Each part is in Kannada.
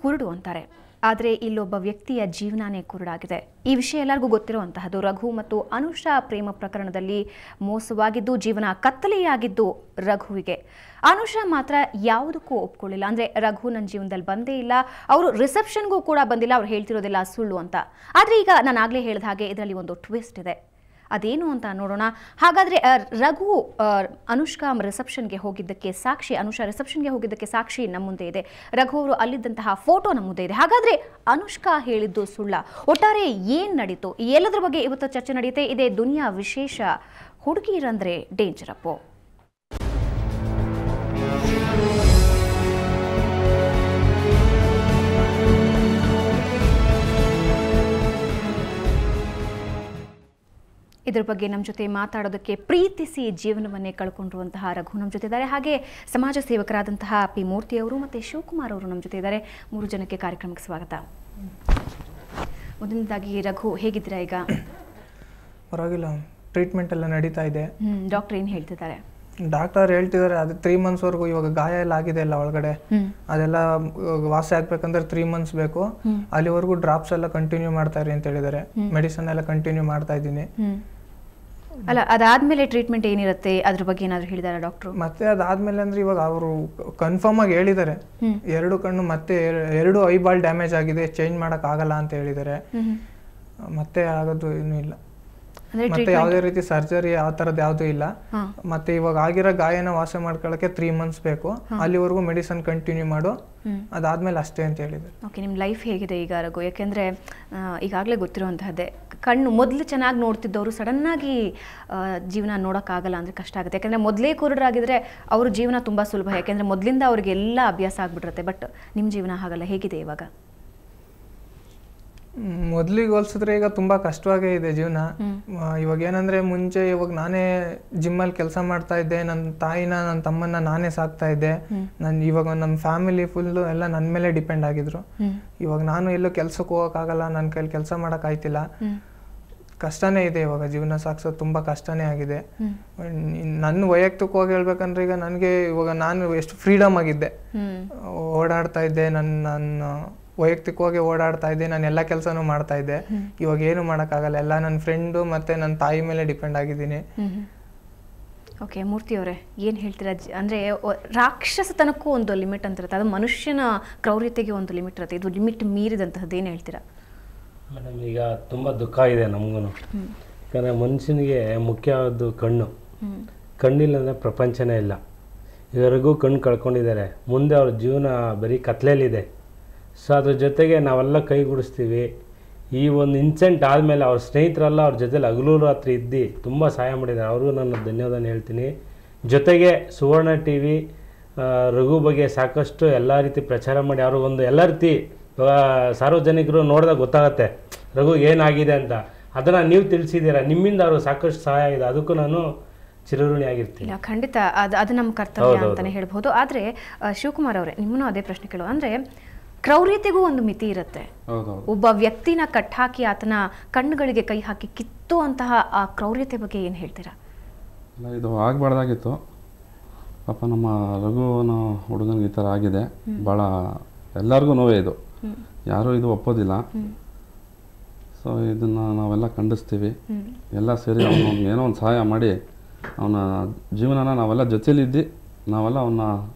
ಕುರುಡು ಅಂತಾರೆ, ಆದರೆ ಇಲ್ಲೊಬ್ಬ ವ್ಯಕ್ತಿಯ ಜೀವನನೇ ಕುರುಡಾಗಿದೆ. ಈ ವಿಷಯ ಎಲ್ಲರಿಗೂ ಗೊತ್ತಿರುವಂತಹದ್ದು. ರಘು ಮತ್ತು ಅನುಷಾ ಪ್ರೇಮ ಪ್ರಕರಣದಲ್ಲಿ ಮೋಸವಾಗಿದ್ದು ಜೀವನ ಕತ್ತಲೆಯಾಗಿದ್ದು ರಘುವಿಗೆ. ಅನುಷಾ ಮಾತ್ರ ಯಾವುದಕ್ಕೂ ಒಪ್ಕೊಳ್ಳಿಲ್ಲ. ಅಂದರೆ ರಘು ನನ್ನ ಜೀವನದಲ್ಲಿ ಬಂದೇ ಇಲ್ಲ, ಅವರು ರಿಸೆಪ್ಷನ್ಗೂ ಕೂಡ ಬಂದಿಲ್ಲ, ಅವ್ರು ಹೇಳ್ತಿರೋದಿಲ್ಲ ಸುಳ್ಳು ಅಂತ. ಆದರೆ ಈಗ ನಾನು ಆಗಲೇ ಹೇಳಿದ ಹಾಗೆ ಇದರಲ್ಲಿ ಒಂದು ಟ್ವಿಸ್ಟ್ ಇದೆ. ಅದೇನು ಅಂತ ನೋಡೋಣ. ಹಾಗಾದರೆ ರಘು ಅನುಷ್ಕಾ ರಿಸೆಪ್ಷನ್ಗೆ ಹೋಗಿದ್ದಕ್ಕೆ ಸಾಕ್ಷಿ, ಅನುಷಾ ರಿಸೆಪ್ಷನ್ಗೆ ಹೋಗಿದ್ದಕ್ಕೆ ಸಾಕ್ಷಿ ನಮ್ಮ ಮುಂದೆ ಇದೆ. ರಘು ಅವರು ಅಲ್ಲಿದ್ದಂತಹ ಫೋಟೋ ನಮ್ಮ ಮುಂದೆ ಇದೆ. ಹಾಗಾದರೆ ಅನುಷ್ಕಾ ಹೇಳಿದ್ದು ಸುಳ್ಳ? ಒಟ್ಟಾರೆ ಏನು ನಡೀತು? ಎಲ್ಲದರ ಬಗ್ಗೆ ಇವತ್ತು ಚರ್ಚೆ ನಡೆಯುತ್ತೆ. ಇದೇ ದುನಿಯಾ ವಿಶೇಷ. ಹುಡುಗಿರಂದ್ರೆ ಡೇಂಜರ್ ಅಪ್ಪೋ. ಇದರ ಬಗ್ಗೆ ನಮ್ಮ ಜೊತೆ ಮಾತಾಡೋದಕ್ಕೆ ಪ್ರೀತಿಸಿ ಜೀವನವನ್ನೇ ಕಳ್ಕೊಂಡಿರುವಂತಹ ರಘು ನಮ್ಮ ಜೊತೆ ಇದ್ದಾರೆ. ಹಾಗೆ ಸಮಾಜ ಸೇವಕರಾದಂತಹ ಪಿ ಮೂರ್ತಿ ಅವರು ಮತ್ತು ಶಿವಕುಮಾರ್ ಅವರು ನಮ್ಮ ಜೊತೆ ಇದ್ದಾರೆ. 3 ಜನಕ್ಕೆ ಕಾರ್ಯಕ್ರಮಕ್ಕೆ ಸ್ವಾಗತ. ಮೊದಲನೇದಾಗಿ ರಘು, ಹೇಗಿದ್ದೀರಾ ಈಗ? ಪರವಾಗಿಲ್ಲ, ಟ್ರೀಟ್ಮೆಂಟ್ ಎಲ್ಲ ನಡೀತಾ ಇದೆ. ಡಾಕ್ಟರ್ ಏನು ಹೇಳ್ತಿದ್ದಾರೆ? ಡಾಕ್ಟರ್ ಹೇಳ್ತಿದ್ದಾರೆ ಅದು 3 ಮಂತ್ಸ್ವರೆಗೂ. ಇವಾಗ ಗಾಯ ಎಲ್ಲ ಆಗಿದೆ ಅಲ್ಲ ಒಳಗಡೆ, ಅದೆಲ್ಲ ವಾಸಿ ಆಗ್ಬೇಕಂದ್ರೆ 3 ಮಂತ್ಸ್ ಬೇಕು. ಅಲ್ಲಿವರೆಗೂ ಡ್ರಾಪ್ಸ್ ಎಲ್ಲ ಕಂಟಿನ್ಯೂ ಮಾಡ್ತಾ ಇರಿ ಅಂತ ಹೇಳಿದ್ದಾರೆ. ಮೆಡಿಸಿನ್ ಎಲ್ಲ ಕಂಟಿನ್ಯೂ ಮಾಡ್ತಾ ಇದ್ದೀನಿ. ಅಲ್ಲ, ಅದಾದ್ಮೇಲೆ ಟ್ರೀಟ್ಮೆಂಟ್ ಏನಿರುತ್ತೆ ಅದ್ರ ಬಗ್ಗೆ ಏನಾದ್ರು ಹೇಳಿದಾರೆ ಡಾಕ್ಟ್ರು? ಮತ್ತೆ ಅದಾದ್ಮೇಲೆ ಅಂದ್ರೆ ಇವಾಗ ಅವರು ಕನ್ಫರ್ಮ್ ಆಗಿ ಹೇಳಿದ್ದಾರೆ, 2 ಕಣ್ಣು ಮತ್ತೆ 2 ಐಬಾಲ್ ಡ್ಯಾಮೇಜ್ ಆಗಿದೆ, ಚೇಂಜ್ ಮಾಡಕ್ ಆಗಲ್ಲ ಅಂತ ಹೇಳಿದ್ದಾರೆ. ಮತ್ತೆ ಆಗೋದು ಇನ್ನೂ ಇಲ್ಲ, ಮತ್ತೆ ಯಾವುದೇ ರೀತಿ ಸರ್ಜರಿ ಆ ತರದ್ ಯಾವ್ದು ಇಲ್ಲ. ಮತ್ತೆ ಇವಾಗ ಆಗಿರೋ ಗಾಯನ ವಾಸ ಮಾಡ್ಕೊಳ್ಳಕ್ಕೆ 3 ಮಂತ್ಸ್ ಬೇಕು. ಅಲ್ಲಿವರೆಗೂ ಮೆಡಿಸಿನ್ ಕಂಟಿನ್ಯೂ ಮಾಡು, ಅದಾದ್ಮೇಲೆ ಅಷ್ಟೇ ಅಂತ ಹೇಳಿದ್ರು. ಓಕೆ, ನಿಮ್ಮ ಲೈಫ್ ಹೇಗಿದೆ ಈಗ ರಘು? ಯಾಕೆಂದ್ರೆ ಈಗಾಗಲೇ ಗೊತ್ತಿರುವಂತಹದ್ದೇ, ಕಣ್ಣು ಮೊದಲು ಚೆನ್ನಾಗಿ ನೋಡ್ತಿದ್ದವರು ಸಡನ್ ಆಗಿ ಜೀವನ ನೋಡೋಕ್ಕಾಗಲ್ಲ ಅಂದ್ರೆ ಕಷ್ಟ ಆಗುತ್ತೆ. ಯಾಕಂದ್ರೆ ಮೊದಲೇ ಕುರುಡರಾಗಿದ್ರೆ ಅವ್ರ ಜೀವನ ತುಂಬಾ ಸುಲಭ, ಯಾಕೆಂದ್ರೆ ಮೊದಲಿಂದ ಅವ್ರಿಗೆ ಎಲ್ಲ ಅಭ್ಯಾಸ ಆಗ್ಬಿಟ್ಟಿರುತ್ತೆ. ಬಟ್ ನಿಮ್ಮ ಜೀವನ ಹಾಗಲ್ಲ, ಹೇಗಿದೆ ಇವಾಗ? ಮೊದ್ಲಿಗೆ ಹೋಲ್ಸಿದ್ರೆ ಈಗ ತುಂಬಾ ಕಷ್ಟವಾಗೇ ಇದೆ ಜೀವನ. ಇವಾಗ ಏನಂದ್ರೆ ಮುಂಚೆ ಇವಾಗ ನಾನೇ ಜಿಮ್ಮಲ್ಲಿ ಕೆಲಸ ಮಾಡ್ತಾ ಇದ್ದೆ, ನನ್ನ ತಾಯಿನ ನನ್ನ ತಮ್ಮನ್ನ ನಾನೇ ಸಾಕ್ತಾ ಇದ್ದೆ. ಇವಾಗ ನಮ್ಮ ಫ್ಯಾಮಿಲಿ ಫುಲ್ ಎಲ್ಲ ನನ್ನ ಮೇಲೆ ಡಿಪೆಂಡ್ ಆಗಿದ್ರು. ಇವಾಗ ನಾನು ಎಲ್ಲೂ ಕೆಲ್ಸಕ್ಕೆ ಹೋಗಕ್ಕಾಗಲ್ಲ, ನನ್ನ ಕೈಲಿ ಕೆಲಸ ಮಾಡಕ್ ಆಯ್ತಿಲ್ಲ. ಕಷ್ಟನೇ ಇದೆ ಇವಾಗ, ಜೀವನ ಸಾಗಿಸೋದು ತುಂಬಾ ಕಷ್ಟನೇ ಆಗಿದೆ. ನನ್ನ ವೈಯಕ್ತಿಕವಾಗಿ ಹೇಳ್ಬೇಕಂದ್ರೆ ಈಗ ನನಗೆ ಇವಾಗ ನಾನು ಎಷ್ಟು ಫ್ರೀಡಮ್ ಆಗಿದ್ದೆ, ಓಡಾಡ್ತಾ ಇದ್ದೆ, ನನ್ನ ವೈಯಕ್ತಿಕವಾಗಿ ಓಡಾಡ್ತಾ ಇದ್ದೆ, ನಾನು ಎಲ್ಲ ಕೆಲಸನೂ ಮಾಡ್ತಾ ಇದ್ದೆ. ಇವಾಗ ಏನು ಮಾಡೋಕ್ಕಾಗಲ್ಲ, ಎಲ್ಲ ನನ್ನ ಫ್ರೆಂಡು ಮತ್ತೆ ನನ್ನ ತಾಯಿ ಮೇಲೆ ಡಿಪೆಂಡ್ ಆಗಿದ್ದೀನಿ. ಓಕೆ, ಮೂರ್ತಿ ಅವರೇ ಏನು ಹೇಳ್ತೀರಾ? ಅಂದರೆ ರಾಕ್ಷಸತನಕ್ಕೂ ಒಂದು ಲಿಮಿಟ್ ಅಂತ ಇರುತ್ತೆ, ಅದು ಮನುಷ್ಯನ ಕ್ರೌರ್ಯತೆಗೆ ಒಂದು ಲಿಮಿಟ್ ಇರುತ್ತೆ. ಇದು ಲಿಮಿಟ್ ಮೀರಿದಂತಹದ್ದು ಏನು ಹೇಳ್ತೀರಾ? ಮೇಡಮ್, ಈಗ ತುಂಬ ದುಃಖ ಇದೆ ನಮಗೂ. ಯಾಕಂದರೆ ಮನುಷ್ಯನಿಗೆ ಮುಖ್ಯವಾದ್ದು ಕಣ್ಣು. ಕಣ್ಣಿಲ್ಲ ಅಂದರೆ ಪ್ರಪಂಚನೇ ಇಲ್ಲ. ಇವರೆಗೂ ಕಣ್ಣು ಕಳ್ಕೊಂಡಿದ್ದಾರೆ, ಮುಂದೆ ಅವ್ರ ಜೀವನ ಬರೀ ಕತ್ಲೇಲಿದೆ. ಸೊ ಅದ್ರ ಜೊತೆಗೆ ನಾವೆಲ್ಲ ಕೈಗೂಡಿಸ್ತೀವಿ. ಈ ಒಂದು ಇನ್ಸಿಡೆಂಟ್ ಆದಮೇಲೆ ಅವ್ರ ಸ್ನೇಹಿತರೆಲ್ಲ ಅವ್ರ ಜೊತೆಲಿ ಹಗಲು ರಾತ್ರಿ ಇದ್ದು ತುಂಬ ಸಹಾಯ ಮಾಡಿದ್ದಾರೆ. ಅವ್ರಿಗೂ ನಾನು ಧನ್ಯವಾದ ಹೇಳ್ತೀನಿ. ಜೊತೆಗೆ ಸುವರ್ಣ TV ರಘು ಬಗ್ಗೆ ಸಾಕಷ್ಟು ಎಲ್ಲ ರೀತಿ ಪ್ರಚಾರ ಮಾಡಿ ಅವ್ರಿಗೊಂದು ಎಲ್ಲ ರೀತಿ ಸಾರ್ವಜನಿಕರು ನೋಡಿದಾಗ ಗೊತ್ತಾಗತ್ತೆ ರಘು ಏನಾಗಿದೆ ಅಂತ. ಅದನ್ನು ನೀವು ತಿಳಿಸಿದ್ದೀರಾ, ನಿಮ್ಮಿಂದ ಅವ್ರಿಗೆ ಸಾಕಷ್ಟು ಸಹಾಯ ಆಗಿದೆ. ಅದಕ್ಕೂ ನಾನು ಚಿರಋಣಿ ಆಗಿರ್ತೀನಿ. ಖಂಡಿತ, ಅದು ನಮ್ಮ ಕರ್ತವ್ಯ ಅಂತಲೇ ಹೇಳ್ಬೋದು. ಆದರೆ ಶಿವಕುಮಾರ್ ಅವರೇ, ನಿಮ್ಮನ್ನು ಅದೇ ಪ್ರಶ್ನೆ ಕೇಳೋ, ಅಂದರೆ ಕ್ರೌರ್ಯತೆಗೂ ಒಂದು ಮಿತಿ ಇರುತ್ತೆ. ಒಬ್ಬ ವ್ಯಕ್ತಿನ ಕಟ್ಟಾಕಿ ಆತನ ಕಣ್ಣುಗಳಿಗೆ ಕೈ ಹಾಕಿ ಕಿತ್ತುವಂತಹ ಆ ಕ್ರೌರ್ಯತೆ ಬಗ್ಗೆ ಏನು ಹೇಳ್ತೀರಾ? ಇದು ಆಗಬಾರ್ದಾಗಿತ್ತು ಪಾಪ. ನಮ್ಮ ರಘುವನ ಹುಡುಗನಿಗೆ ಈ ಥರ ಆಗಿದೆ. ಭಾಳ ಎಲ್ಲರಿಗೂ ನೋವೇ ಇದು, ಯಾರೂ ಇದು ಒಪ್ಪೋದಿಲ್ಲ. ಸೊ ಇದನ್ನು ನಾವೆಲ್ಲ ಖಂಡಿಸ್ತೀವಿ. ಎಲ್ಲ ಸೇರಿ ಅವನು ಏನೋ ಒಂದು ಸಹಾಯ ಮಾಡಿ ಅವನ ಜೀವನನ ನಾವೆಲ್ಲ ಜೊತೆಲಿದ್ದು ನಾವೆಲ್ಲ ಅವನ್ನ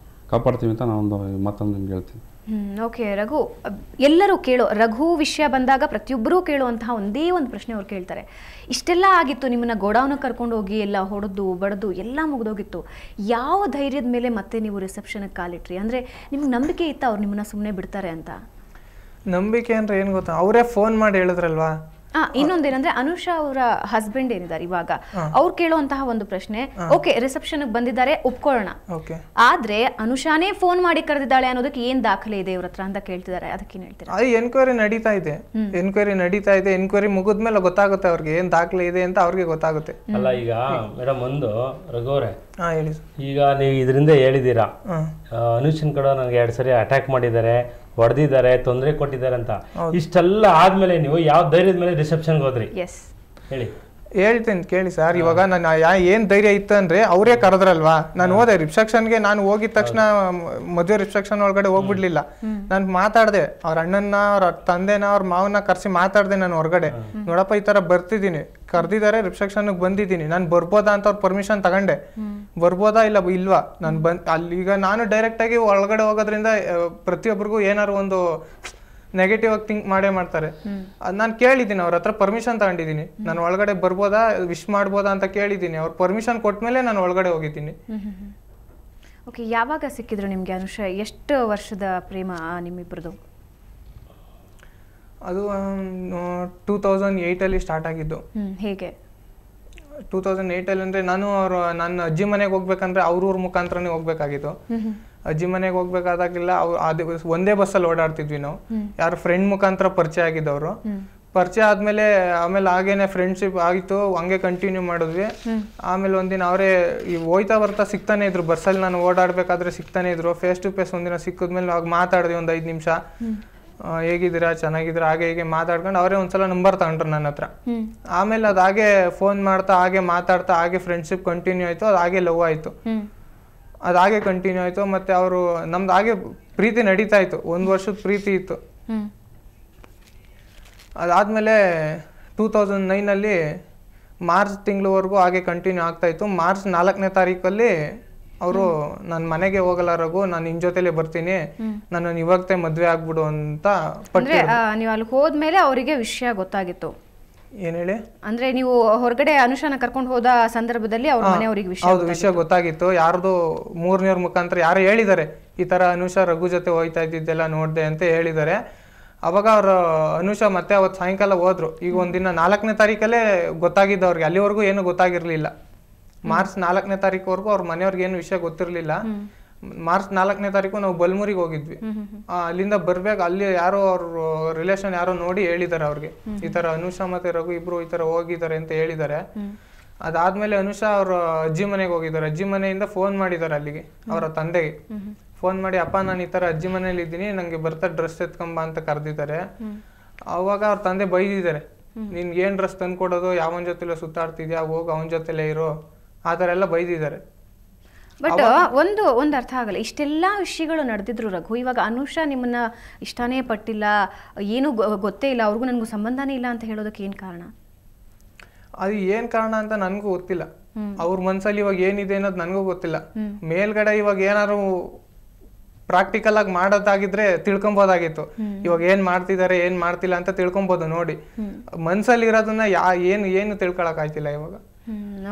ಕಾಪಾಡ್ತೀವಿ ಅಂತ ನಾನೊಂದು ಮಾತನ್ನು ನಿಮ್ಗೆ ಹೇಳ್ತೀನಿ. ಓಕೆ ರಘು, ಎಲ್ಲರೂ ಕೇಳೋ ರಘು ವಿಷಯ ಬಂದಾಗ ಪ್ರತಿಯೊಬ್ಬರೂ ಕೇಳುವಂತಹ ಒಂದೇ ಒಂದು ಪ್ರಶ್ನೆ ಅವ್ರು ಕೇಳ್ತಾರೆ. ಇಷ್ಟೆಲ್ಲ ಆಗಿತ್ತು, ನಿಮ್ಮನ್ನ ಗೋಡೌನ್ ಕರ್ಕೊಂಡು ಹೋಗಿ ಎಲ್ಲ ಹೊಡೆದು ಬಡ್ದು ಎಲ್ಲ ಮುಗಿದೋಗಿತ್ತು, ಯಾವ ಧೈರ್ಯದ ಮೇಲೆ ಮತ್ತೆ ನೀವು ರಿಸೆಪ್ಷನ್ಗೆ ಕಾಲಿಟ್ರಿ? ಅಂದರೆ ನಿಮ್ಗೆ ನಂಬಿಕೆ ಇತ್ತ ಅವ್ರು ನಿಮ್ಮನ್ನ ಸುಮ್ಮನೆ ಬಿಡ್ತಾರೆ ಅಂತ? ನಂಬಿಕೆ ಅಂದ್ರೆ ಏನು ಗೊತ್ತಾ, ಅವರೇ ಫೋನ್ ಮಾಡಿ ಹೇಳಿದ್ರಲ್ವಾ. ಇನ್ನೊಂದೇನಂದ್ರೆ ಅನುಷಾ ಅವರ ಹಸ್ಬೆಂಡ್ ಏನಿದ್ದಾರೆ ಇವಾಗ, ಅವ್ರು ಕೇಳುವಂತಹ ಒಂದು ಪ್ರಶ್ನೆ, ಓಕೆ ರಿಸೆಪ್ಷನ್ ಬಂದಿದ್ದಾರೆ ಒಪ್ಕೊಳ್ಳೋಣ, ಆದ್ರೆ ಅನುಷಾನೇ ಫೋನ್ ಮಾಡಿ ಕರೆದಿದ್ದಾಳೆ ಅನ್ನೋದಕ್ಕೆ ಏನ್ ದಾಖಲೆ ಇದೆ ಇವ್ರ ಹತ್ರ ಅಂತ ಕೇಳ್ತಿದ್ದಾರೆ. ಅದಕ್ಕೇನ್ ಹೇಳ್ತೀರಾ? ಅದು ಎನ್ಕ್ವೈರಿ ನಡೀತಾ ಇದೆ, ಎನ್ಕ್ವೈರಿ ಮುಗಿದ್ಮೇಲೆ ಗೊತ್ತಾಗುತ್ತೆ ಅವ್ರಿಗೆ ಏನ್ ದಾಖಲೆ ಇದೆ ಅಂತ ಅವ್ರಿಗೆ ಗೊತ್ತಾಗುತ್ತೆ. ಅಲ್ಲ ಈಗ ಮೇಡಮ್ ಒಂದು ರಘುವರೇ, ಹೇಳಿ. ಈಗ ನೀವು ಇದರಿಂದ ಹೇಳಿದ್ದೀರಾ ಅನುಷನ್ ಕಡೆ ನನಗೆ 2 ಸರಿ ಅಟ್ಯಾಕ್ ಮಾಡಿದ್ದಾರೆ, ಹೊಡೆದಿದ್ದಾರೆ, ತೊಂದರೆ ಕೊಟ್ಟಿದ್ದಾರೆ ಅಂತ. ಇಷ್ಟೆಲ್ಲ ಆದ್ಮೇಲೆ ನೀವು ಯಾವ ಧೈರ್ಯದ ಮೇಲೆ ರಿಸೆಪ್ಷನ್ಗೆ ಹೋದ್ರಿ ಹೇಳಿ? ಹೇಳ್ತೀನಿ ಕೇಳಿ ಸರ್. ಇವಾಗ ನಾನು ಏನ್ ಧೈರ್ಯ ಇತ್ತು ಅಂದ್ರೆ ಅವರೇ ಕರೆದ್ರಲ್ವಾ, ನಾನು ಹೋದೆ ರಿಸೆಪ್ಷನ್ಗೆ. ನಾನು ಹೋಗಿದ ತಕ್ಷಣ ಮದುವೆ ರಿಸೆಪ್ಷನ್ ಒಳಗಡೆ ಹೋಗ್ಬಿಡ್ಲಿಲ್ಲ. ನಾನು ಮಾತಾಡ್ದೆ ಅವ್ರ ಅಣ್ಣನ, ಅವ್ರ ತಂದೆನ, ಅವ್ರ ಮಾವನ ಕರ್ಸಿ ಮಾತಾಡ್ದೆ ನಾನು ಹೊರಗಡೆ. ನೋಡಪ್ಪ ಈ ತರ ಬರ್ತಿದ್ದೀನಿ, ಕರ್ದಿದ್ದಾರೆ, ರಿಸೆಪ್ಷನ್ಗೆ ಬಂದಿದ್ದೀನಿ, ನಾನು ಬರ್ಬೋದಾ ಅಂತ ಅವ್ರ ಪರ್ಮಿಷನ್ ತಗೊಂಡೆ. ಬರ್ಬೋದಾ ಇಲ್ವಾ ನಾನು ಅಲ್ಲಿ ಈಗ ನಾನು ಡೈರೆಕ್ಟ್ ಆಗಿ ಒಳಗಡೆ ಹೋಗೋದ್ರಿಂದ ಪ್ರತಿಯೊಬ್ಬರಿಗೂ ಏನಾದ್ರು ಒಂದು ನೆಗೆಟಿವ್ ಆಗಿ ಥಿಂಕ್ ಮಾಡ್ತಾರೆ. ನಾನು ಕೇಳಿದ್ದೀನಿ ಅವ್ರ ಹತ್ರ, ಪರ್ಮಿಷನ್ ತಗೊಂಡಿದ್ದೀನಿ, ನಾನು ಒಳಗಡೆ ಬರ್ಬೋದಾ, ವಿಶ್ ಮಾಡ್ಬೋದಾ ಅಂತ ಕೇಳಿದ್ದೀನಿ. ಅವ್ರ ಪರ್ಮಿಷನ್ ಕೊಟ್ಮೇಲೆ ನಾನು ಒಳಗಡೆ ಹೋಗಿದ್ದೀನಿ. ಓಕೆ, ಯಾವಾಗ ಸಿಕ್ಕಿದ್ರು ನಿಮ್ಗೆ ಅನುಷಾ? ಎಷ್ಟು ವರ್ಷದ ಪ್ರೇಮ ನಿಮ್ಮಿಬ್ಬರದು? ಅದು 2008 ಸ್ಟಾರ್ಟ್ ಆಗಿದ್ದು. ಹೇಗೆ? 2008 ಅಂದ್ರೆ ನಾನು ಅಜ್ಜಿ ಮನೆಗೆ ಹೋಗ್ಬೇಕಂದ್ರೆ ಅವ್ರ ಮುಖಾಂತರನೇ ಹೋಗ್ಬೇಕಾಗಿತ್ತು. ಅಜ್ಜಿ ಮನೆಗೆ ಹೋಗ್ಬೇಕಾದಾಗಿಲ್ಲ ಅದೇ ಒಂದೇ ಬಸ್ಸಲ್ಲಿ ಓಡಾಡ್ತಿದ್ವಿ ನಾವು. ಯಾರು ಫ್ರೆಂಡ್ ಮುಖಾಂತರ ಪರಿಚಯ ಆಗಿದ್ದವರು. ಪರಿಚಯ ಆದ್ಮೇಲೆ ಆಮೇಲೆ ಹಾಗೇನೆ ಫ್ರೆಂಡ್ಶಿಪ್ ಆಗಿತ್ತು, ಹಂಗೆ ಕಂಟಿನ್ಯೂ ಮಾಡಿದ್ವಿ. ಆಮೇಲೆ ಒಂದಿನ ಅವರೇ ಹೋಯ್ತಾ ಬರ್ತಾ ಸಿಗ್ತಾನೆ ಇದ್ರು, ಬಸ್ಸಲ್ಲಿ ನಾನು ಓಡಾಡ್ಬೇಕಾದ್ರೆ ಸಿಗ್ತಾನೆ ಇದ್ರು. ಫೇಸ್ ಟು ಫೇಸ್ ಒಂದಿನ ಸಿಕ್ಕಿದ್ಮೇಲೆ ಅವಾಗ ಮಾತಾಡಿದ್ವಿ ಒಂದು 5 ನಿಮಿಷ. ಹೇಗಿದ್ದೀರಾ, ಚೆನ್ನಾಗಿದ್ದೀರಾ, ಹಾಗೆ ಹೀಗೆ ಮಾತಾಡ್ಕೊಂಡು ಅವರೇ ಒಂದ್ಸಲ ನಂಬರ್ ತಗೊಂಡ್ರು ನನ್ನ ಹತ್ರ. ಆಮೇಲೆ ಅದು ಹಾಗೆ ಫೋನ್ ಮಾಡ್ತಾ ಹಾಗೆ ಮಾತಾಡ್ತಾ ಹಾಗೆ ಫ್ರೆಂಡ್ಶಿಪ್ ಕಂಟಿನ್ಯೂ ಆಯ್ತು. ಅದು ಹಾಗೆ ಲವ್ ಆಯ್ತು, ಅದು ಹಾಗೆ ಕಂಟಿನ್ಯೂ ಆಯ್ತು. ಮತ್ತೆ ಅವರು ನಮ್ದು ಹಾಗೆ ಪ್ರೀತಿ ನಡೀತಾ ಇತ್ತು, 1 ವರ್ಷದ ಪ್ರೀತಿ ಇತ್ತು. ಅದಾದ್ಮೇಲೆ 2009 ಮಾರ್ಚ್ ತಿಂಗಳವರೆಗೂ ಹಾಗೆ ಕಂಟಿನ್ಯೂ ಆಗ್ತಾ ಇತ್ತು. ಮಾರ್ಚ್ 4ನೇ ತಾರೀಕಲ್ಲಿ ಅವರು ನನ್ನ ಮನೆಗೆ ಹೋಗಲ್ಲ ರಘು, ನಾನು ನಿನ್ ಜೊತೆಲೆ ಬರ್ತೀನಿ, ನನ್ನ ಇವಾಗತೆ ಮದ್ವೆ ಆಗ್ಬಿಡು ಅಂತ. ನೀವು ಅಲ್ಲಿ ಹೋದ್ಮೇಲೆ ಅವರಿಗೆ ವಿಷಯ ಗೊತ್ತಾಗಿತ್ತು? ಏನ್ ಹೇಳಿ? ಅಂದ್ರೆ ನೀವು ಹೊರಗಡೆ ಅನುಷಾನ ಕರ್ಕೊಂಡು ಹೋದ ಸಂದರ್ಭದಲ್ಲಿ ಅವ್ರ ಮನೆಯವರಿಗೆ ವಿಷಯ ಗೊತ್ತಾಗಿತ್ತು. ಯಾರ್ದು 3ನೇವ್ರ ಮುಖಾಂತರ ಯಾರು ಹೇಳಿದ್ದಾರೆ, ಈ ತರ ಅನುಷಾ ರಘು ಜೊತೆ ಹೋಯ್ತಾ ಇದ್ದಿದ್ದೆಲ್ಲ ನೋಡ್ದೆ ಅಂತ ಹೇಳಿದ್ದಾರೆ. ಅವಾಗ ಅವ್ರ ಅನುಷಾ ಮತ್ತೆ ಅವತ್ತು ಸಾಯಂಕಾಲ ಹೋದ್ರು. ಈಗ ಒಂದಿನ 4ನೇ ತಾರೀಕಲ್ಲೇ ಗೊತ್ತಾಗಿದ್ದು ಅವ್ರಿಗೆ, ಅಲ್ಲಿವರೆಗೂ ಏನು ಗೊತ್ತಾಗಿರ್ಲಿಲ್ಲ. ಮಾರ್ಚ್ 4ನೇ ತಾರೀಕುವರೆಗೂ ಅವ್ರ ಮನೆಯವ್ರಿಗೆ ಏನು ವಿಷಯ ಗೊತ್ತಿರ್ಲಿಲ್ಲ. ಮಾರ್ಚ್ 4ನೇ ತಾರೀಕು ನಾವು ಬಲ್ಮುರಿಗೆ ಹೋಗಿದ್ವಿ. ಅಲ್ಲಿಂದ ಬರ್ಬೇಕು, ಅಲ್ಲಿ ಯಾರೋ ಅವ್ರ ರಿಲೇಷನ್ ಯಾರೋ ನೋಡಿ ಹೇಳಿದಾರೆ ಅವ್ರಿಗೆ, ಈ ತರ ಅನುಷಾ ಮತ್ತೆ ರಘು ಇಬ್ರು ಈ ತರ ಹೋಗಿದ್ದಾರೆ ಅಂತ ಹೇಳಿದ್ದಾರೆ. ಅದಾದ್ಮೇಲೆ ಅನುಷಾ ಅವ್ರ ಅಜ್ಜಿ ಮನೆಗೆ ಹೋಗಿದ್ದಾರೆ. ಅಜ್ಜಿ ಮನೆಯಿಂದ ಫೋನ್ ಮಾಡಿದ್ದಾರೆ ಅಲ್ಲಿಗೆ ಅವರ ತಂದೆಗೆ. ಫೋನ್ ಮಾಡಿ, ಅಪ್ಪ ನಾನು ಈ ತರ ಅಜ್ಜಿ ಮನೇಲಿ ಇದ್ದೀನಿ, ನಂಗೆ ಬರ್ತಾ ಡ್ರೆಸ್ ಎತ್ಕೊಂಬ ಅಂತ ಕರೆದಿದ್ದಾರೆ. ಅವಾಗ ಅವ್ರ ತಂದೆ ಬೈದಿದ್ದಾರೆ, ನಿನ್ಗೆ ಏನ್ ಡ್ರೆಸ್ ತಂದ್ಕೊಡೋದು, ಯಾವನ್ ಜೊತೆಲ್ಲ ಸುತ್ತಾಡ್ತಿದ್ಯಾ, ಹೋಗಿ ಅವನ ಜೊತೆಲೇ ಇರೋ, ಆ ತರ ಎಲ್ಲ ಬೈದಿದ್ದಾರೆ. ಬಟ್ ಒಂದು ಅರ್ಥ ಆಗಲ್ಲ, ಇಷ್ಟೆಲ್ಲಾ ವಿಷಯಗಳು ನಡೆದಿದ್ರು ರಘು, ಇವಾಗ ಅನುಷಾ ನಿಮ್ಮನ್ನ ಇಷ್ಟಾನೇ ಪಟ್ಟಿಲ್ಲ, ಏನು ಗೊತ್ತೇ ಇಲ್ಲ, ಅವ್ರಿಗೂ ನನಗೂ ಸಂಬಂಧನೇ ಇಲ್ಲ ಅಂತ ಹೇಳೋದಕ್ಕೆ ಏನ್ ಕಾರಣ? ಅದು ಏನ್ ಕಾರಣ ಅಂತ ನನ್ಗೂ ಗೊತ್ತಿಲ್ಲ. ಅವ್ರ ಮನ್ಸಲ್ಲಿ ಇವಾಗ ಏನಿದೆ ಅನ್ನೋದು ನನ್ಗೂ ಗೊತ್ತಿಲ್ಲ. ಮೇಲ್ಗಡೆ ಇವಾಗ ಏನಾದ್ರು ಪ್ರಾಕ್ಟಿಕಲ್ ಆಗಿ ಮಾಡೋದಾಗಿದ್ರೆ ತಿಳ್ಕೊಬೋದಾಗಿತ್ತು. ಇವಾಗ ಏನ್ ಮಾಡ್ತಿದ್ದಾರೆ ಏನ್ ಮಾಡ್ತಿಲ್ಲ ಅಂತ ತಿಳ್ಕೊಬೋದು ನೋಡಿ. ಮನ್ಸಲ್ಲಿ ಇರೋದನ್ನ ಏನು ತಿಳ್ಕೊಳಕ್ ಆಯ್ತಿಲ್ಲ ಇವಾಗ.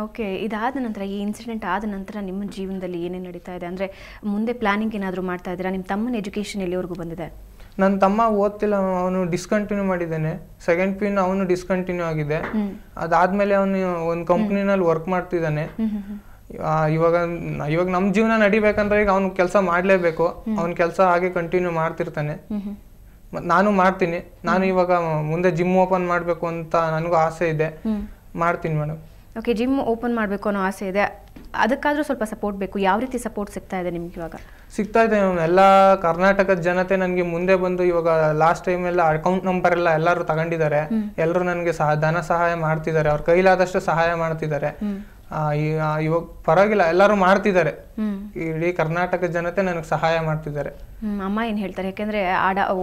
ಓಕೆ, ಇದಾದ ನಂತರ, ಈ ಇನ್ಸಿಡೆಂಟ್ ಆದ ನಂತರ ನಿಮ್ಮ ಜೀವನದಲ್ಲಿ ಏನೇನು ನಡೀತಾ ಇದೆ? ಅಂದ್ರೆ ಮುಂದೆ ಪ್ಲಾನಿಂಗ್ ಏನಾದ್ರು ಮಾಡ್ತಾ ಇದ್ದೀರಾ? ನಿಮ್ಮ ತಮ್ಮನ ಎಜುಕೇಶನ್ ಎಲ್ಲಿವರೆಗೂ ಬಂದಿದೆ? ನನ್ನ ತಮ್ಮ ಓದ್ತಿಲ್ಲ, ಅವನು ಡಿಸ್ಕಂಟಿನ್ಯೂ ಮಾಡಿದ್ದಾನೆ. 2nd PU ಅವನು ಡಿಸ್ಕಂಟಿನ್ಯೂ ಆಗಿದೆ. ಅದಾದ್ಮೇಲೆ ಅವನು ಒಂದು ಕಂಪ್ನಿನಲ್ಲಿ ವರ್ಕ್ ಮಾಡ್ತಿದ್ದಾನೆ. ಇವಾಗ ನಮ್ ಜೀವನ ನಡಿಬೇಕಂದ್ರೆ ಈಗ ಅವ್ನು ಕೆಲಸ ಮಾಡ್ಲೇಬೇಕು. ಅವ್ನ ಕೆಲಸ ಹಾಗೆ ಕಂಟಿನ್ಯೂ ಮಾಡ್ತಿರ್ತಾನೆ, ನಾನು ಮಾಡ್ತೀನಿ. ನಾನು ಇವಾಗ ಮುಂದೆ ಜಿಮ್ ಓಪನ್ ಮಾಡ್ಬೇಕು ಅಂತ ನನಗೂ ಆಸೆ ಇದೆ, ಮಾಡ್ತೀನಿ ಮೇಡಮ್. ಓಕೆ, ಜಿಮ್ ಓಪನ್ ಮಾಡಬೇಕು ಅನ್ನೋ ಆಸೆ ಇದೆ, ಅದಕ್ಕಾದ್ರೂ ಸ್ವಲ್ಪ ಸಪೋರ್ಟ್ ಬೇಕು. ಯಾವ ರೀತಿ ಸಪೋರ್ಟ್ ಸಿಗ್ತಾ ಇದೆ ನಿಮ್ಗೆ ಇವಾಗ? ಸಿಗ್ತಾ ಇದೆ. ಎಲ್ಲ ಕರ್ನಾಟಕದ ಜನತೆ ನನಗೆ ಮುಂದೆ ಬಂದು, ಇವಾಗ ಲಾಸ್ಟ್ ಟೈಮ್ ಎಲ್ಲ ಅಕೌಂಟ್ ನಂಬರ್ ಎಲ್ಲ ಎಲ್ಲರೂ ತಗೊಂಡಿದ್ದಾರೆ. ಎಲ್ಲರೂ ನನಗೆ ಧನ ಸಹಾಯ ಮಾಡ್ತಿದ್ದಾರೆ, ಅವ್ರ ಕೈಲಾದಷ್ಟು ಸಹಾಯ ಮಾಡ್ತಿದ್ದಾರೆ. ಇವಾಗ ಪರವಾಗಿಲ್ಲ, ಎಲ್ಲರೂ ಮಾಡ್ತಿದ್ದಾರೆ. ಇಡೀ ಕರ್ನಾಟಕದ ಜನತೆ ನನಗೆ ಸಹಾಯ ಮಾಡ್ತಿದ್ದಾರೆ. ಅಮ್ಮ ಏನ್ ಹೇಳ್ತಾರೆ? ಯಾಕೆಂದ್ರೆ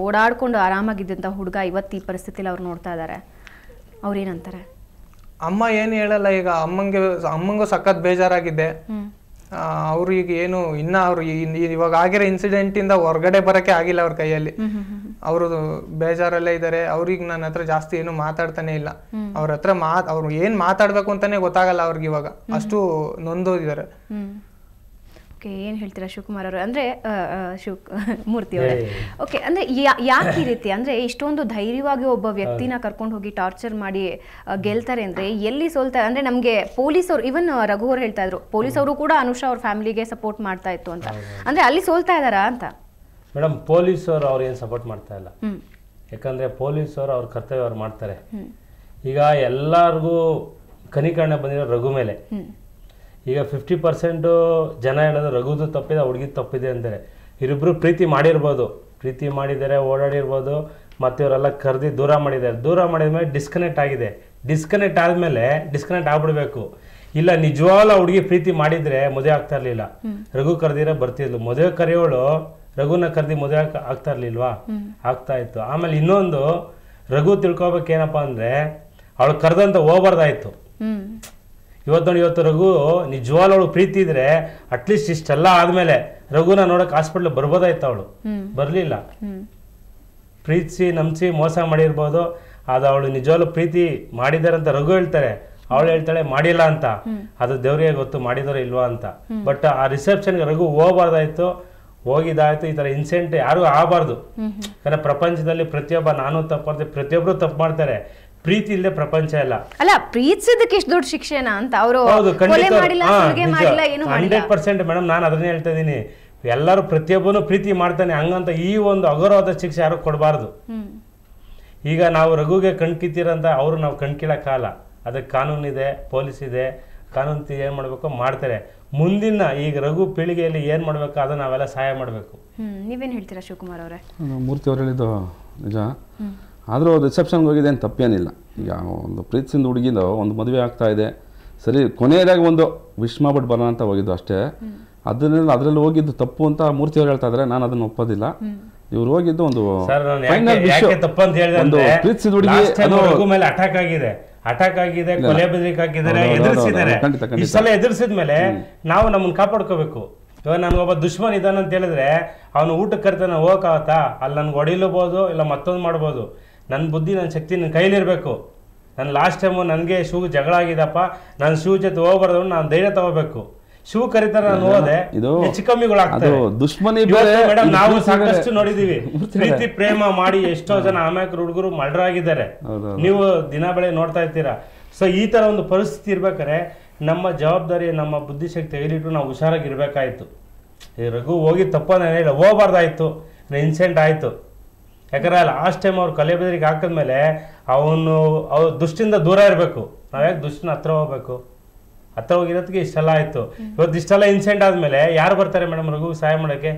ಓಡಾಡ್ಕೊಂಡು ಆರಾಮಾಗಿದ್ದಂತ ಹುಡುಗ ಇವತ್ತು ಈ ಪರಿಸ್ಥಿತಿಲಿ ಅವ್ರು ನೋಡ್ತಾ ಇದ್ದಾರೆ, ಅವ್ರೇನಂತಾರೆ? ಅಮ್ಮ ಏನು ಹೇಳಲ್ಲ. ಈಗ ಅಮ್ಮಂಗೂ ಸಖತ್ ಬೇಜಾರಾಗಿದೆ. ಅವ್ರು ಈಗ ಏನು ಇನ್ನ ಅವ್ರು ಇವಾಗ ಆಗಿರೋ ಇನ್ಸಿಡೆಂಟ್ ಇಂದ ಹೊರಗಡೆ ಬರಕ್ಕೆ ಆಗಿಲ್ಲ ಅವ್ರ ಕೈಯಲ್ಲಿ. ಅವರು ಬೇಜಾರಲ್ಲೇ ಇದ್ದಾರೆ. ಅವ್ರಿಗೆ ನನ್ನ ಹತ್ರ ಜಾಸ್ತಿ ಏನು ಮಾತಾಡ್ತಾನೆ ಇಲ್ಲ. ಅವ್ರ ಹತ್ರ ಅವ್ರು ಏನ್ ಮಾತಾಡ್ಬೇಕು ಅಂತಾನೆ ಗೊತ್ತಾಗಲ್ಲ ಅವ್ರಿಗೆ ಇವಾಗ, ಅಷ್ಟು ನೊಂದೋದಿದ್ದಾರೆ. ಓಕೆ, ಏನು ಹೇಳ್ತೀರಾ ಶಿವಕುಮಾರ್ ಅವರು? ಅಂದರೆ ಮೂರ್ತಿ ಅವರೇ, ಓಕೆ, ಅಂದರೆ ಯಾಕೆ ಈ ರೀತಿ, ಅಂದರೆ ಇಷ್ಟೊಂದು ಧೈರ್ಯವಾಗಿ ಒಬ್ಬ ವ್ಯಕ್ತಿನ ಕರ್ಕೊಂಡು ಹೋಗಿ ಟಾರ್ಚರ್ ಮಾಡಿ ಗೆಲ್ತಾರೆ ಅಂದರೆ ಎಲ್ಲಿ ಸೋಲ್ತಾರೆ? ಅಂದರೆ ನಮಗೆ ಪೊಲೀಸರು, ಇವನ್ ರಘು ಅವರು ಹೇಳ್ತಾ ಇದ್ರು, ಪೊಲೀಸವರು ಕೂಡ ಅನುಷಾ ಅವ್ರ ಫ್ಯಾಮಿಲಿಗೆ ಸಪೋರ್ಟ್ ಮಾಡ್ತಾ ಇತ್ತು ಅಂತ. ಅಂದರೆ ಅಲ್ಲಿ ಸೋಲ್ತಾ ಇದ್ದಾರಾ ಅಂತ? ಮೇಡಮ್, ಪೊಲೀಸರು ಅವ್ರು ಏನು ಸಪೋರ್ಟ್ ಮಾಡ್ತಾ ಇಲ್ಲ. ಯಾಕಂದರೆ ಪೊಲೀಸರು ಅವ್ರ ಕರ್ತವ್ಯ ಅವ್ರು ಮಾಡ್ತಾರೆ. ಈಗ ಎಲ್ಲರಿಗೂ ಕನಿಕರಣ ಬಂದಿರೋ ರಘು ಮೇಲೆ. ಈಗ 50% ಜನ ಹೇಳೋದು ರಘುದು ತಪ್ಪಿದೆ, ಹುಡುಗಿದು ತಪ್ಪಿದೆ ಅಂತಾರೆ. ಇವರಿಬ್ರು ಪ್ರೀತಿ ಮಾಡಿರ್ಬೋದು, ಪ್ರೀತಿ ಮಾಡಿದ್ದಾರೆ, ಓಡಾಡಿರ್ಬೋದು, ಮತ್ತು ಇವರೆಲ್ಲ ಕರೆದಿ ದೂರ ಮಾಡಿದ್ದಾರೆ. ದೂರ ಮಾಡಿದ್ಮೇಲೆ ಡಿಸ್ಕನೆಕ್ಟ್ ಆಗಿದೆ. ಡಿಸ್ಕನೆಕ್ಟ್ ಆದಮೇಲೆ ಡಿಸ್ಕನೆಕ್ಟ್ ಆಗ್ಬಿಡ್ಬೇಕು. ಇಲ್ಲ ನಿಜವಾಗ್ಲೂ ಹುಡುಗಿ ಪ್ರೀತಿ ಮಾಡಿದರೆ ಮದುವೆ ಆಗ್ತಾ ಇರಲಿಲ್ಲ. ರಘು ಕರೆದಿರೋ ಬರ್ತಿದ್ಲು. ಮದುವೆ ಕರೆಯೋಳು ರಘುನ ಕರೆದಿ ಮದುವೆ ಆಗ್ತಾ ಇರ್ಲಿಲ್ವಾ? ಆಗ್ತಾ ಇತ್ತು. ಆಮೇಲೆ ಇನ್ನೊಂದು ರಘು ತಿಳ್ಕೊಬೇಕೇನಪ್ಪ ಅಂದರೆ ಅವಳು ಕರೆದಂತ ಹೋಗ್ಬಾರ್ದಾಯ್ತು. ಇವತ್ತು ನೋಡಿ, ಇವತ್ತು ರಘು ನಿಜವಾಗ್ಲೂ ಅವಳು ಪ್ರೀತಿ ಇದ್ರೆ ಅಟ್ಲೀಸ್ಟ್ ಇಷ್ಟೆಲ್ಲ ಆದಮೇಲೆ ರಘುನ ನೋಡೋಕೆ ಹಾಸ್ಪಿಟ್ಲ್ ಬರ್ಬೋದಾಯ್ತು. ಅವಳು ಬರಲಿಲ್ಲ. ಪ್ರೀತಿಸಿ ನಂಬಿಸಿ ಮೋಸ ಮಾಡಿರ್ಬೋದು. ಅದು ಅವಳು ನಿಜವಾಗ್ಲೂ ಪ್ರೀತಿ ಮಾಡಿದ್ದಾರೆ ಅಂತ ರಘು ಹೇಳ್ತಾರೆ, ಅವಳು ಹೇಳ್ತಾಳೆ ಮಾಡಿಲ್ಲ ಅಂತ. ಅದು ದೇವ್ರಿಗೆ ಗೊತ್ತು ಮಾಡಿದಾರೋ ಇಲ್ವಾ ಅಂತ. ಬಟ್ ಆ ರಿಸೆಪ್ಷನ್ಗೆ ರಘು ಹೋಗ್ಬಾರ್ದಾಯ್ತು, ಹೋಗಿದ್ದಾಯ್ತು. ಈ ಥರ ಇನ್ಸಿಡೆಂಟ್ ಯಾರಿಗೂ ಆಗಬಾರ್ದು. ಯಾಕಂದ್ರೆ ಪ್ರಪಂಚದಲ್ಲಿ ಪ್ರತಿಯೊಬ್ಬ, ನಾನು ತಪ್ಪು ಮಾಡ್ತೇನೆ, ಪ್ರತಿಯೊಬ್ಬರು ತಪ್ಪು ಮಾಡ್ತಾರೆ. ಪ್ರೀತಿ ಇಲ್ಲದೆ ಪ್ರಪಂಚ ಇಲ್ಲ. ಅಲ್ಲ, ಪ್ರೀತಿಸಿದಕ್ಕೆ ಇಷ್ಟು ದೊಡ್ಡ ಶಿಕ್ಷೆನಾ ಅಂತ ಅವರು 100% ಮೇಡಮ್. ನಾನು ಅದನ್ನೇ ಹೇಳ್ತಾ ಇದ್ದೀನಿ, ಎಲ್ಲರೂ ಪ್ರತಿಯೊಬ್ಬನು ಪ್ರೀತಿ ಮಾಡ್ತಾನೆ ಹಂಗಂತ ಈ ಒಂದು ಅಗೌರವಾದ ಶಿಕ್ಷೆ ಯಾರು ಕೊಡಬಾರ್ದು. ಈಗ ನಾವು ರಘುಗೆ ಕಣ್ಕಿತ್ತೀರಂತ ಅವರು ನಾವು ಕಣ್ಕಿಳಕ್ಕಾಗಲ್ಲ. ಅದಕ್ಕೆ ಕಾನೂನಿದೆ, ಪೊಲೀಸ್ ಇದೆ. ಕಾನೂನು ಏನು ಮಾಡಬೇಕು ಮಾಡ್ತಾರೆ. ಮುಂದಿನ ಈಗ ರಘು ಪೀಳಿಗೆಯಲ್ಲಿ ಏನು ಮಾಡಬೇಕು ಅದನ್ನು ನಾವೆಲ್ಲ ಸಹಾಯ ಮಾಡಬೇಕು. ನೀವೇನು ಹೇಳ್ತೀರಾ ಶಿವಕುಮಾರ್ ಅವರೇ? ಮೂರ್ತಿ ಅವ್ರು ಹೇಳಿದ್ದು ನಿಜ. ಆದರೂ ರಿಸೆಪ್ಷನ್ಗೆ ಹೋಗಿದೆ ಏನು ತಪ್ಪೇನಿಲ್ಲ. ಈಗ ಒಂದು ಪ್ರೀತಿಸಿದ ಹುಡುಗಿದು ಒಂದು ಮದುವೆ ಆಗ್ತಾ ಇದೆ, ಸರಿ ಕೊನೆಯದಾಗಿ ಒಂದು ವಿಶ್ ಮಾಡ್ಬಿಟ್ಟು ಬರೋಣ ಅಂತ ಹೋಗಿದ್ದು ಅಷ್ಟೇ. ಅದರಲ್ಲಿ ಹೋಗಿದ್ದು ತಪ್ಪು ಅಂತ ಮೂರ್ತಿ ಅವ್ರು ಹೇಳ್ತಾ ಇದ್ದಾರೆ. ನಾನು ಅದನ್ನು ಒಪ್ಪೋದಿಲ್ಲ. ಇವ್ರು ಹೋಗಿದ್ದು ಒಂದು ಪ್ರೀತಿಸಿದ ಹುಡುಗಿ ಮೇಲೆ ಅಟ್ಯಾಕ್ ಆಗಿದೆ, ಕೊಲೆ ಬೆದರಿಕೆ ಹಾಕಿದ್ದಾರೆ, ಎದುರಿಸಿದ್ದಾರೆ. ಈ ಸಲ ಎದುರಿಸಿದ್ಮೇಲೆ ನಾವು ನಮ್ಮನ್ನ ಕಾಪಾಡ್ಕೋಬೇಕು. ಇವಾಗ ನನಗೊಬ್ಬ ದುಶ್ಮನ್ ಇದ್ದಾನೆ ಅಂತ ಹೇಳಿದ್ರೆ ಅವನು ಊಟಕ್ಕೆ ಕರಿತಾನೆ, ಹೋಗಕ್ಕಾಗತ್ತಾ? ಅಲ್ಲಿ ನನ್ಗೆ ಹೊಡಿಲಬೋದು, ಇಲ್ಲ ಮತ್ತೊಂದು ಮಾಡ್ಬೋದು. ನನ್ನ ಬುದ್ಧಿ, ನನ್ನ ಶಕ್ತಿ ನನ್ನ ಕೈಲಿರಬೇಕು. ನಾನು ಲಾಸ್ಟ್ ಟೈಮು ನನಗೆ ಶಿವ್ ಜಗಳ ಆಗಿದಪ್ಪ, ನಾನು ಶಿವ್ ಜೊತೆ ಹೋಗ್ಬಾರ್ದು, ನಾನು ಧೈರ್ಯ ತಗೋಬೇಕು. ಶಿವ್ ಕರೀತಾರೆ, ನಾನು ಹೋದೆ, ಹೆಚ್ಚು ಕಮ್ಮಿಗಳಾಗ್ತವೆ. ಮೇಡಮ್ ನಾವು ಸಾಕಷ್ಟು ನೋಡಿದೀವಿ, ಪ್ರೀತಿ ಪ್ರೇಮ ಮಾಡಿ ಎಷ್ಟೋ ಜನ ಆಮ್ಯಾಕರು ಹುಡುಗರು ಮರ್ಡರ್ ಆಗಿದ್ದಾರೆ. ನೀವು ದಿನ ಬೆಳೆ ನೋಡ್ತಾ ಇರ್ತೀರಾ. ಸೊ ಈ ತರ ಒಂದು ಪರಿಸ್ಥಿತಿ ಇರ್ಬೇಕಾದ್ರೆ ನಮ್ಮ ಜವಾಬ್ದಾರಿ, ನಮ್ಮ ಬುದ್ಧಿಶಕ್ತಿ ತೆಗೆದಿಟ್ಟು ನಾವು ಹುಷಾರಾಗಿರ್ಬೇಕಾಯ್ತು. ಈ ರಘು ಹೋಗಿ ತಪ್ಪನೇ ಇಲ್ಲ, ಹೋಗ್ಬಾರ್ದಾಯ್ತು, ಇನ್ಸಿಡೆಂಟ್ ಆಯ್ತು. ಯಾಕಂದ್ರೆ ಲಾಸ್ಟ್ ಟೈಮ್ ಅವ್ರು ಕೊಲೆ ಬೆದರಿಕೆ ಹಾಕಿದ್ಮೇಲೆ ಅವ್ರು ದುಷ್ಟಿಂದ ದೂರ ಇರಬೇಕು. ನಾವ್ಯಾಕೆ ದುಷ್ಟನ ಹತ್ರ ಹೋಗ್ಬೇಕು? ಹತ್ರ ಹೋಗಿರೋದಕ್ಕೆ ಇಷ್ಟೆಲ್ಲ ಆಯ್ತು. ಇವತ್ತು ಇಷ್ಟೆಲ್ಲ ಇನ್ಸಿಡೆಂಟ್ ಆದ್ಮೇಲೆ ಯಾರು ಬರ್ತಾರೆ ಮೇಡಮ್ ರಘು ಸಹಾಯ ಮಾಡೋಕ್ಕೆ?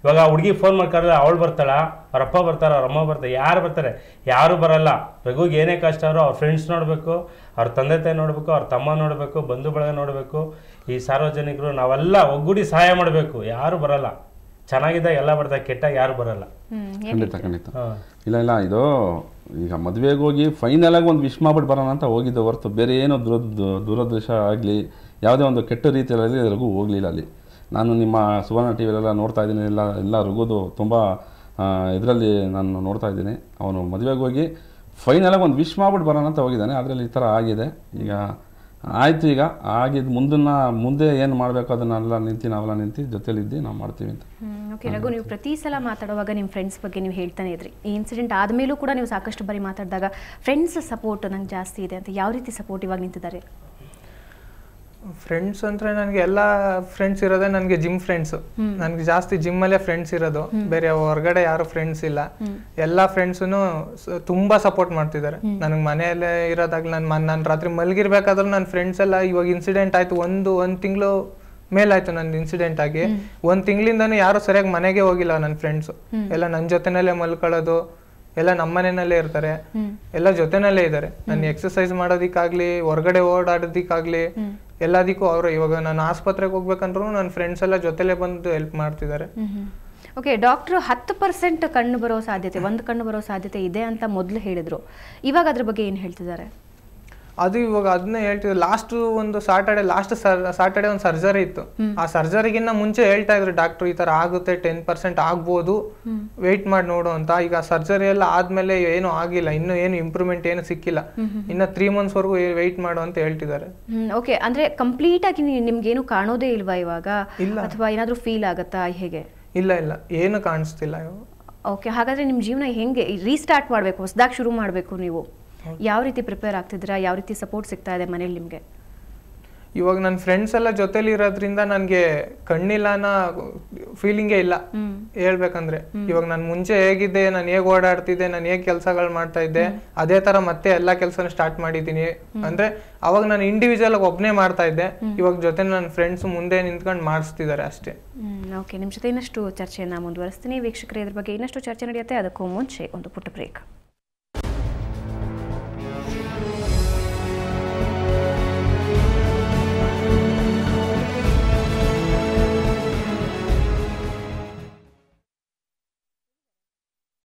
ಇವಾಗ ಹುಡುಗಿ ಫೋನ್ ಮಾಡ್ಕೊಂಡ್ರೆ ಅವಳು ಬರ್ತಾಳ, ಅವ್ರ ಅಪ್ಪ ಬರ್ತಾರ, ಅವ್ರ ಅಮ್ಮ ಬರ್ತಾರೆ, ಯಾರು ಬರ್ತಾರೆ? ಯಾರು ಬರಲ್ಲ. ರಘುಗೆ ಏನೇ ಕಷ್ಟ ಅವರು ಅವ್ರ ಫ್ರೆಂಡ್ಸ್ ನೋಡಬೇಕು, ಅವ್ರ ತಂದೆ ತಾಯಿ ನೋಡಬೇಕು, ಅವ್ರ ತಮ್ಮ ನೋಡಬೇಕು, ಬಂಧು ಬಳಗ ನೋಡಬೇಕು. ಈ ಸಾರ್ವಜನಿಕರು ನಾವೆಲ್ಲ ಒಗ್ಗೂಡಿ ಸಹಾಯ ಮಾಡಬೇಕು. ಯಾರು ಬರಲ್ಲ. ಚೆನ್ನಾಗಿದ್ದಾಗ ಎಲ್ಲ ಬರ್ತಾರೆ, ಕೆಟ್ಟಾಗ ಯಾರು ಬರಲ್ಲ. ಖಂಡಿತ ಇಲ್ಲ ಇದು ಈಗ ಮದುವೆಗೆ ಹೋಗಿ ಫೈನಲ್ ಆಗಿ ಒಂದು ವಿಶ್ ಮಾಡ್ಬಿಟ್ಟು ಬರೋಣ ಅಂತ ಹೋಗಿದ್ದು ಹೊರತು ಬೇರೆ ಏನೋ ದುರದೃಶ ಆಗಲಿ, ಯಾವುದೇ ಒಂದು ಕೆಟ್ಟ ರೀತಿಯಲ್ಲಿ ರಘು ಹೋಗಲಿಲ್ಲ ಅಲ್ಲಿ. ನಾನು ನಿಮ್ಮ ಸುವರ್ಣ ಟಿ ವಿಲೆಲ್ಲ ನೋಡ್ತಾ ಇದ್ದೀನಿ, ಎಲ್ಲ ರಘುದು ತುಂಬ ಇದರಲ್ಲಿ ನಾನು ನೋಡ್ತಾ ಇದ್ದೀನಿ. ಅವನು ಮದುವೆಗೆ ಹೋಗಿ ಫೈನಲಾಗಿ ಒಂದು ವಿಶ್ ಮಾಡ್ಬಿಟ್ಟು ಬರೋಣ ಅಂತ ಹೋಗಿದ್ದಾನೆ. ಅದರಲ್ಲಿ ಈ ಥರ ಆಗಿದೆ. ಈಗ ಆಯಿತು, ಈಗ ಆಗಿದ್ದು ಮುಂದೆ ಏನು ಮಾಡಬೇಕು ಅದನ್ನೆಲ್ಲ ನಾವೆಲ್ಲ ನಿಂತು ಜೊತೆಲಿದ್ದು ನಾವು ಮಾಡ್ತೀವಿ ಅಂತ. ಓಕೆ ರಘು, ನೀವು ಪ್ರತಿ ಸಲ ಮಾತಾಡುವಾಗ ನಿಮ್ಮ ಫ್ರೆಂಡ್ಸ್ ಬಗ್ಗೆ ನೀವು ಹೇಳ್ತಾನೆ ಇದ್ರಿ. ಈ ಇನ್ಸಿಡೆಂಟ್ ಆದಮೇಲೂ ಕೂಡ ನೀವು ಸಾಕಷ್ಟು ಬಾರಿ ಮಾತಾಡಿದಾಗ ಫ್ರೆಂಡ್ಸ್ ಸಪೋರ್ಟ್ ನಂಗೆ ಜಾಸ್ತಿ ಇದೆ ಅಂತ. ಯಾವ ರೀತಿ ಸಪೋರ್ಟ್ ಇವಾಗ ನಿಂತಿದ್ದಾರೆ? ಫ್ರೆಂಡ್ಸ್ ಅಂದ್ರೆ ನನಗೆ ಎಲ್ಲ ಫ್ರೆಂಡ್ಸ್ ಇರೋದೇ ನನಗೆ ಜಿಮ್ ಫ್ರೆಂಡ್ಸ್. ನನಗೆ ಜಾಸ್ತಿ ಜಿಮ್ಮಲ್ಲೇ ಫ್ರೆಂಡ್ಸ್ ಇರೋದು, ಬೇರೆ ಹೊರಗಡೆ ಯಾರು ಫ್ರೆಂಡ್ಸ್ ಇಲ್ಲ. ಎಲ್ಲ ಫ್ರೆಂಡ್ಸೂ ತುಂಬಾ ಸಪೋರ್ಟ್ ಮಾಡ್ತಿದ್ದಾರೆ ನನಗೆ. ಮನೆಯಲ್ಲೇ ಇರೋದಾಗ್ಲಿ, ನಾನು ರಾತ್ರಿ ಮಲಗಿರ್ಬೇಕಾದ್ರೂ ನನ್ನ ಫ್ರೆಂಡ್ಸ್ ಎಲ್ಲ, ಇವಾಗ ಇನ್ಸಿಡೆಂಟ್ ಆಯ್ತು ಒಂದು ತಿಂಗಳು ಮೇಲಾಯ್ತು ನಂದು ಇನ್ಸಿಡೆಂಟ್ ಆಗಿ. 1 ತಿಂಗಳಿಂದಾನು ಯಾರು ಸರಿಯಾಗಿ ಮನೆಗೆ ಹೋಗಿಲ್ಲ ನನ್ನ ಫ್ರೆಂಡ್ಸ್. ಎಲ್ಲ ನನ್ನ ಜೊತೆನಲ್ಲೇ ಮಲ್ಕೊಳ್ಳೋದು, ಎಲ್ಲ ನಮ್ಮ ಮನೆಯಲ್ಲೇ ಇರ್ತಾರೆ, ಎಲ್ಲ ಜೊತೆನಲ್ಲೇ ಇದ್ದಾರೆ. ನಾನು ಎಕ್ಸರ್ಸೈಸ್ ಮಾಡೋದಿಕ್ಕಾಗ್ಲಿ, ಹೊರಗಡೆ ಓಡಾಡೋದಿಕ್ಕಾಗ್ಲಿ, ಎಲ್ಲದಕ್ಕೂ ಅವರು. ಇವಾಗ ನಾನು ಆಸ್ಪತ್ರೆಗೆ ಹೋಗ್ಬೇಕಂದ್ರೂ ನನ್ನ ಫ್ರೆಂಡ್ಸ್ ಎಲ್ಲ ಜೊತೆಲೇ ಬಂದು ಹೆಲ್ಪ್ ಮಾಡ್ತಿದ್ದಾರೆ. ಓಕೆ, ಡಾಕ್ಟ್ರು 10% ಕಣ್ಣು ಬರೋ ಸಾಧ್ಯತೆ, ಒಂದು ಕಣ್ಣು ಬರೋ ಸಾಧ್ಯತೆ ಇದೆ ಅಂತ ಮೊದಲು ಹೇಳಿದ್ರು. ಇವಾಗ ಅದ್ರ ಬಗ್ಗೆ ಏನು ಹೇಳ್ತಿದ್ದಾರೆ? ಅದು ಇವಾಗ ಅದನ್ನೇ ಹೇಳ್ತಿದ್ರು. ಲಾಸ್ಟ್ ಸಾಟರ್ಡೆ ಒಂದು ಸರ್ಜರಿ ಇತ್ತು. ಆ ಸರ್ಜರಿಗಿನ್ನ ಮುಂಚೆ ಹೇಳ್ತಾ ಇದ್ರು ಡಾಕ್ಟ್ರು, ಈ ತರ ಆಗುತ್ತೆ, 10% ಆಗ್ಬೋದು, ವೆಯ್ಟ್ ಮಾಡಿ ನೋಡು ಅಂತ. ಈಗ ಸರ್ಜರಿ ಎಲ್ಲ ಆದ್ಮೇಲೆ ಏನು ಆಗಿಲ್ಲ, ಇನ್ನು ಏನು ಇಂಪ್ರೂವ್ಮೆಂಟ್ ಏನು ಸಿಕ್ಕಿಲ್ಲ. ಇನ್ನ 3 months ವರೆಗೂ ವೆಯ್ಟ್ ಮಾಡು ಅಂತ ಹೇಳ್ತಿದ್ದಾರೆ. ಓಕೆ, ಅಂದ್ರೆ ಕಂಪ್ಲೀಟ್ ಆಗಿ ನಿಮ್ಗೇನು ಕಾಣೋದೇ ಇಲ್ವಾ ಇವಾಗ, ಅಥವಾ ಏನಾದ್ರೂ ಫೀಲ್ ಆಗತ್ತಾ ಹೇಗೆ? ಇಲ್ಲ, ಏನು ಕಾಣಿಸ್ತಿಲ್ಲ. ಓಕೆ, ಹಾಗಾದ್ರೆ ನಿಮ್ ಜೀವನ ಹೆಂಗೆ ರೀಸ್ಟಾರ್ಟ್ ಮಾಡ್ಬೇಕು, ಹೊಸದಾಗಿ ಶುರು ಮಾಡ್ಬೇಕು, ನೀವು ಯಾವ ರೀತಿ ಪ್ರಿಪೇರ್ ಆಗ್ತಿದ್ದೀರಾ? ಯಾವ ರೀತಿ ಸಪೋರ್ಟ್ ಸಿಗ್ತಾ ಇದೆ ಮನೇಲಿ ನಿಮಗೆ? ಇವಾಗ ನನ್ನ ಫ್ರೆಂಡ್ಸ್ ಎಲ್ಲ ಜೊತೆಲಿ ಇರೋದ್ರಿಂದ ನನಗೆ ಕಣ್ಣಿಲ್ಲ ಅನ್ನೋ ಫೀಲಿಂಗೇ ಇಲ್ಲ ಹೇಳ್ಬೇಕಂದ್ರೆ. ಇವಾಗ ನಾನು ಮುಂಚೆ ಹೇಗಿದ್ದೆ, ನಾನು ಹೇಗೆ ಓಡಾಡ್ತಿದ್ದೆ, ನಾನು ಹೇಗೆ ಕೆಲಸಗಳು ಮಾಡ್ತಾ ಇದ್ದೆ, ಅದೇ ತರ ಮತ್ತೆ ಎಲ್ಲಾ ಕೆಲಸನ ಸ್ಟಾರ್ಟ್ ಮಾಡಿದ್ದೀನಿ. ಅಂದ್ರೆ ಅವಾಗ ನಾನು ಇಂಡಿವಿಜುವಲ್ ಆಗಿ ಒಬ್ಬನೇ ಮಾಡ್ತಾ ಇದ್ದೆ, ಇವಾಗ ಜೊತೆ ನನ್ನ ಫ್ರೆಂಡ್ಸ್ ಮುಂದೆ ನಿಂತ್ಕೊಂಡು ಮಾಡಿಸ್ತಿದ್ದಾರೆ ಅಷ್ಟೇ. ಓಕೆ, ನಿಮ್ಮ ಜೊತೆ ಇನ್ನಷ್ಟು ಚರ್ಚೆಯನ್ನು ಮುಂದುವರಿಸ್ತೀನಿ ವೀಕ್ಷಕರೇ. ಇದ್ರ ಬಗ್ಗೆ ಇನ್ನಷ್ಟು ಚರ್ಚೆ ನಡೆಯುತ್ತೆ. ಅದಕ್ಕೂ ಮುಂಚೆ ಒಂದು ಪುಟ್ಟ ಬ್ರೇಕ್.